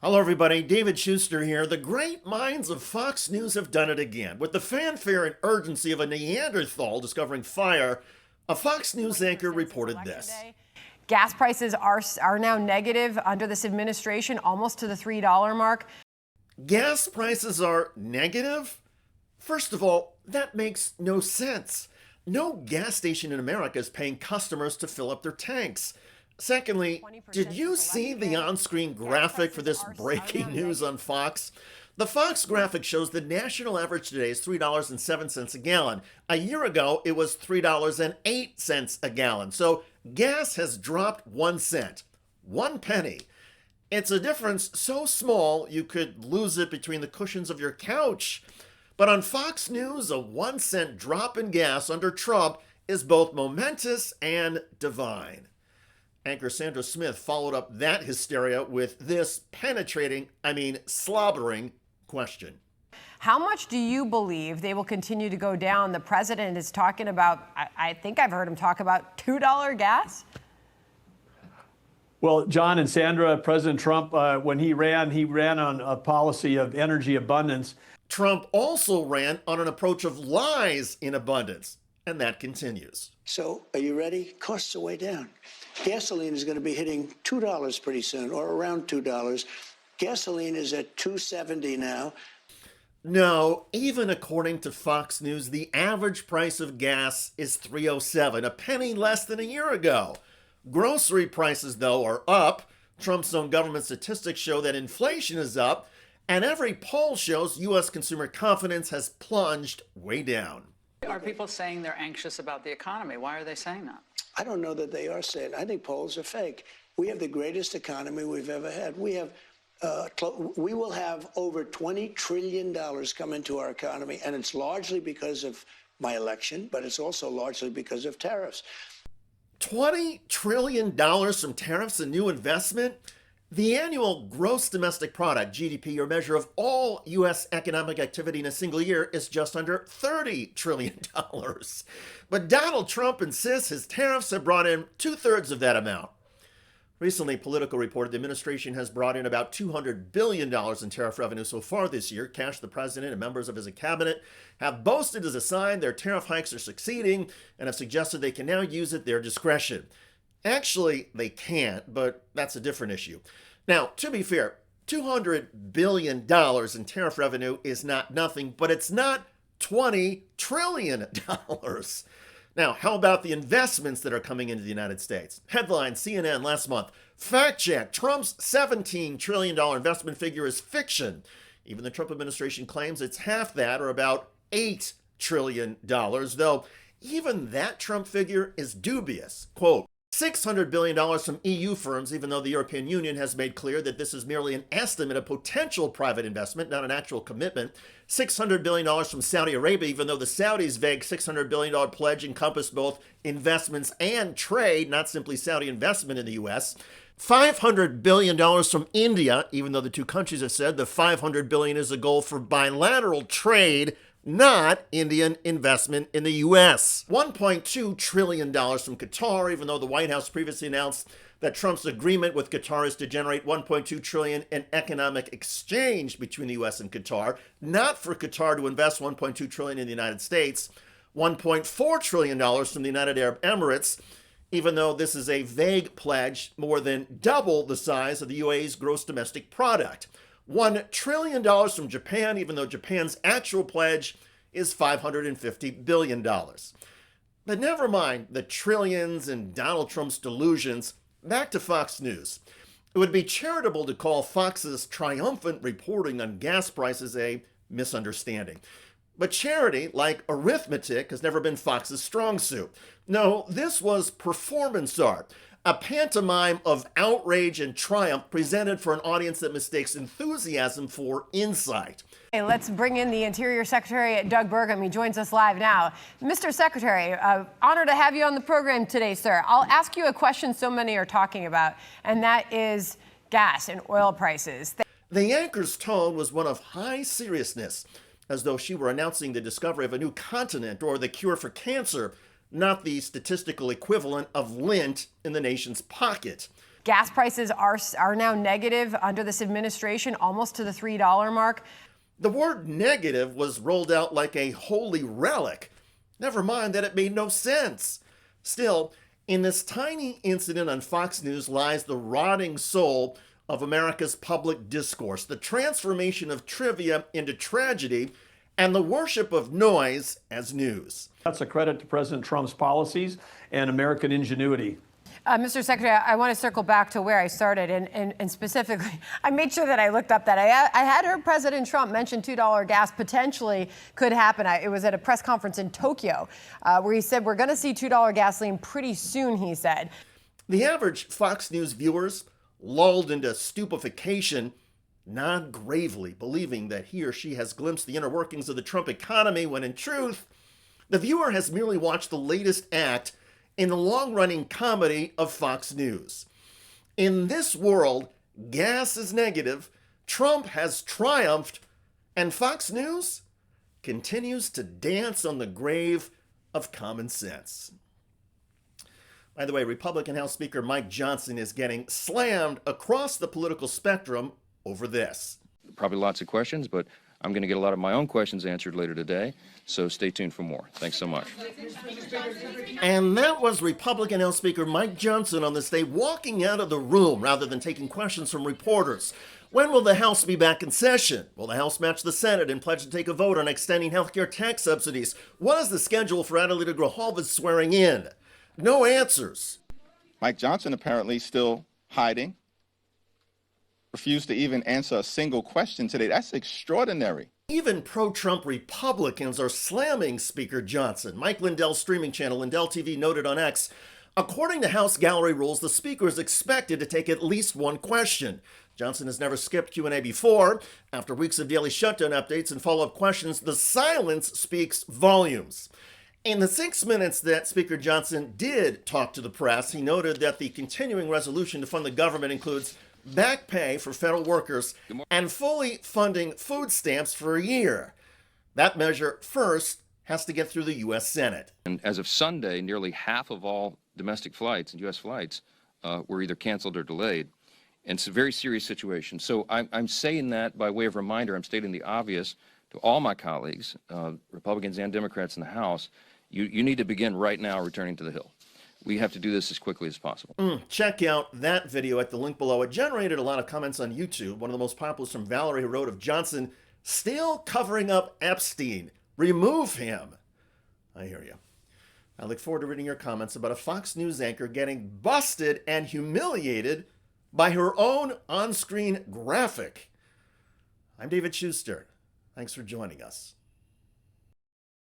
Hello, everybody. David Shuster here. The great minds of Fox News have done it again. With the fanfare and urgency of a Neanderthal discovering fire, a Fox News anchor reported this. Gas prices are now negative under this administration, almost to the $3 mark. Gas prices are negative? First of all, that makes no sense. No gas station in America is paying customers to fill up their tanks. Secondly, did you see the on-screen graphic for this breaking news on Fox? The Fox graphic shows the national average today is $3.07 a gallon. A year ago, it was $3.08 a gallon. So gas has dropped 1 cent, 1 penny. It's a difference so small you could lose it between the cushions of your couch. But on Fox News, a 1 cent drop in gas under Trump is both momentous and divine. Anchor Sandra Smith followed up that hysteria with this penetrating, slobbering question. How much do you believe they will continue to go down? The president is talking about, I think I've heard him talk about $2 gas. Well, John and Sandra, President Trump, when he ran on a policy of energy abundance. Trump also ran on an approach of lies in abundance, and that continues. So, are you ready? Costs are way down. Gasoline is going to be hitting $2 pretty soon, or around $2. Gasoline is at $2.70 now. No, even according to Fox News, the average price of gas is $3.07, a penny less than a year ago. Grocery prices, though, are up. Trump's own government statistics show that inflation is up, and every poll shows U.S. consumer confidence has plunged way down. Are people saying they're anxious about the economy? Why are they saying that? I don't know that they are saying. I think polls are fake. We have the greatest economy we've ever had. We will have over $20 trillion come into our economy, and it's largely because of my election, but it's also largely because of tariffs. $20 trillion from tariffs and new investment? The annual gross domestic product, GDP, your measure of all U.S. economic activity in a single year, is just under $30 trillion. But Donald Trump insists his tariffs have brought in 2/3 of that amount. Recently, Politico reported the administration has brought in about $200 billion in tariff revenue so far this year, cash the president and members of his cabinet have boasted as a sign their tariff hikes are succeeding and have suggested they can now use at their discretion. Actually, they can't, but that's a different issue. Now, to be fair, $200 billion in tariff revenue is not nothing, but it's not $20 trillion. Now, how about the investments that are coming into the United States? Headline CNN last month, fact check, Trump's $17 trillion investment figure is fiction. Even the Trump administration claims it's half that, or about $8 trillion, though even that Trump figure is dubious. Quote, $600 billion from EU firms, even though the European Union has made clear that this is merely an estimate of potential private investment, not an actual commitment. $600 billion from Saudi Arabia, even though the Saudis' vague $600 billion pledge encompassed both investments and trade, not simply Saudi investment in the U.S. $500 billion from India, even though the two countries have said the $500 billion is a goal for bilateral trade, not Indian investment in the U.S. $1.2 trillion from Qatar, even though the White House previously announced that Trump's agreement with Qatar is to generate $1.2 trillion in economic exchange between the U.S. and Qatar, not for Qatar to invest $1.2 trillion in the United States. $1.4 trillion from the United Arab Emirates, even though this is a vague pledge, more than double the size of the UAE's gross domestic product. $1 trillion from Japan, even though Japan's actual pledge is $550 billion. But never mind the trillions and Donald Trump's delusions. Back to Fox News. It would be charitable to call Fox's triumphant reporting on gas prices a misunderstanding. But charity, like arithmetic, has never been Fox's strong suit. No, this was performance art. A pantomime of outrage and triumph presented for an audience that mistakes enthusiasm for insight. Hey, let's bring in the Interior Secretary, Doug Burgum. He joins us live now. Mr. Secretary, honored to have you on the program today, sir. I'll ask you a question so many are talking about, and that is gas and oil prices. The anchor's tone was one of high seriousness, as though she were announcing the discovery of a new continent or the cure for cancer, not the statistical equivalent of lint in the nation's pocket. Gas prices are now negative under this administration, almost to the $3 mark. The word negative was rolled out like a holy relic. Never mind that it made no sense. Still, in this tiny incident on Fox News lies the rotting soul of America's public discourse, the transformation of trivia into tragedy, and the worship of noise as news. That's a credit to President Trump's policies and American ingenuity. Mr. Secretary, I want to circle back to where I started, and specifically, I made sure that I looked up that. I had heard President Trump mention $2 gas potentially could happen. It was at a press conference in Tokyo where he said, we're going to see $2 gasoline pretty soon, he said. The average Fox News viewers, lulled into stupefaction, nod gravely, believing that he or she has glimpsed the inner workings of the Trump economy, when in truth, the viewer has merely watched the latest act in the long-running comedy of Fox News. In this world, gas is negative, Trump has triumphed, and Fox News continues to dance on the grave of common sense. By the way, Republican House Speaker Mike Johnson is getting slammed across the political spectrum over this. Probably lots of questions, but I'm going to get a lot of my own questions answered later today, so stay tuned for more. Thanks so much. And that was Republican House Speaker Mike Johnson on this day walking out of the room rather than taking questions from reporters. When will the House be back in session? Will the House match the Senate and pledge to take a vote on extending healthcare tax subsidies? What is the schedule for Adelita Grijalva's swearing in? No answers. Mike Johnson apparently still hiding. Refused to even answer a single question today. That's extraordinary. Even pro-Trump Republicans are slamming Speaker Johnson. Mike Lindell's streaming channel, Lindell TV, noted on X, according to House gallery rules, the Speaker is expected to take at least one question. Johnson has never skipped Q&A before. After weeks of daily shutdown updates and follow-up questions, the silence speaks volumes. In the 6 minutes that Speaker Johnson did talk to the press, he noted that the continuing resolution to fund the government includes back pay for federal workers and fully funding food stamps for a year. That measure first has to get through the U.S. Senate. And as of Sunday, nearly half of all domestic flights and U.S. flights were either canceled or delayed. And it's a very serious situation. So I'm saying that by way of reminder. I'm stating the obvious to all my colleagues, Republicans and Democrats in the House. You need to begin right now returning to the Hill. We have to do this as quickly as possible. Check out that video at the link below. It generated a lot of comments on YouTube. One of the most popular is from Valerie, who wrote of Johnson still covering up Epstein. Remove him. I hear you. I look forward to reading your comments about a Fox News anchor getting busted and humiliated by her own on-screen graphic. I'm David Shuster. Thanks for joining us.